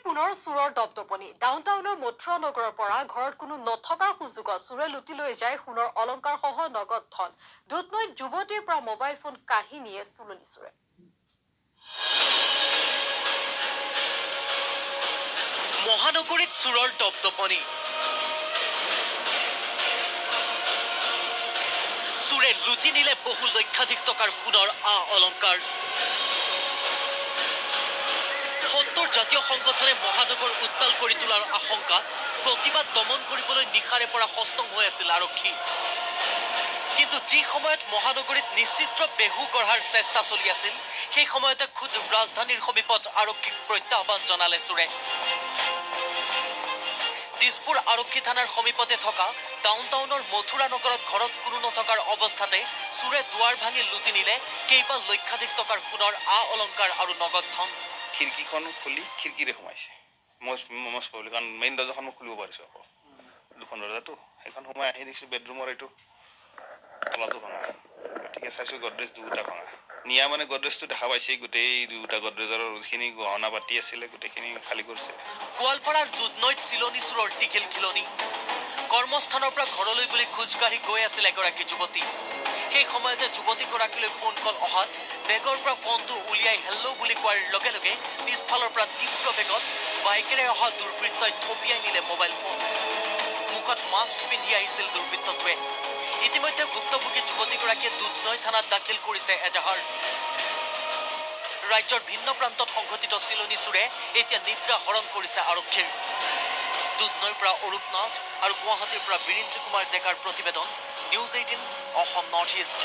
পুনৰ চুৰৰ দপদপনি ডাউনটাউনৰ মথুৰা নগৰৰ পৰা ঘৰত কোনো নথকাৰ সুযোগত চুৰে লুটি লৈ যায় সোণৰ অলংকাৰ সহ নগদ ধন দুধনৈত যুৱতীৰ পৰা মোবাইল ফোন কাঢ়ি নিয়ে চুলনি চুৰে মহানগৰীত চুৰৰ দপদপনি চুৰে লুটি নিলে বহু লক্ষাধিক টকাৰ সোণৰ অলংকাৰ ৭০ জাতীয় সংগঠনে মহানগৰ উত্তাল কৰি তোলাৰ আশংকাত প্ৰতিবাদ দমন কৰিবলৈ নিশাৰে পৰা সষ্টম হৈ আছিল আৰক্ষী কিন্তু যি সময়ত মহানগৰীত নিশ্চিত্ৰ বেহু গঢ়াৰ চেষ্টা চলি আছিল সেই সময়তে খুদ ৰাজধানীৰ সমীপত আৰক্ষীক প্ৰত্যাহ্বান জনালে চুৰে দিছপুৰ আৰক্ষী থানাৰ সমীপতে থকা ডাউনটাউনৰ মথুৰা নগৰত ঘৰত কোনো নথকাৰ অৱস্থাতে চুৰে দুৱাৰ ভাঙি লুটি নিলে কেইবা লক্ষাধিক টকাৰ সোণৰ অলংকাৰ আৰু নগদ ধন খিৰিকীখন খুলি খিৰিকীৰে সোমাইছে মজ পাবলি কাৰণ মেইন দৰ্জাখন মই খুলিব পাৰিছোঁ আকৌ দুখন দৰ্জাটো সেইখন সোমাই আহি দেখিছোঁ বেডৰুমৰ এইটো তলাটো ভাঙা গতিকে চাইছোঁ গডৰেজ দুটা ভাঙা নিয়া মানে গডৰেজটো দেখা পাইছে গোটেই দুটা গডৰেজৰ যিখিনি গহনা পাতি আছিলে গোটেইখিনি খালী কৰিছে গোৱালপাৰাৰ দুধনৈত চিলনি চুৰৰ টিকিল খিলনি কৰ্মস্থানৰ পৰা ঘৰলৈ বুলি খোজকাঢ়ি গৈ আছিল এগৰাকী যুৱতী সেই সময়তে যুৱতীগৰাকীলৈ ফোন কল অহাত বেগৰ পৰা ফোনটো উলিয়াই হেল্ল' বুলি কোৱাৰ লগে লগে পিছফালৰ পৰা তীব্ৰ বেগত বাইকেৰে অহা দুৰ্বৃত্তই থপিয়াই নিলে মোবাইল ফোন মুখত মাস্ক পিন্ধি আহিছিল দুৰ্বৃত্তটোৱে ইতিমধ্যে ভুক্তভোগী যুৱতীগৰাকীয়ে দুধনৈ থানাত দাখিল কৰিছে এজাহাৰ ৰাজ্যৰ ভিন্ন প্ৰান্তত সংঘটিত চিলনি চুৰে এতিয়া নিদ্ৰা হৰণ কৰিছে আৰক্ষীৰ দুধনৈৰ পৰা অৰূপ নাথ আৰু গুৱাহাটীৰ পৰা বিৰিঞ্চি কুমাৰ ডেকাৰ প্ৰতিবেদন নিউজ 18 অসম নৰ্থ ইষ্ট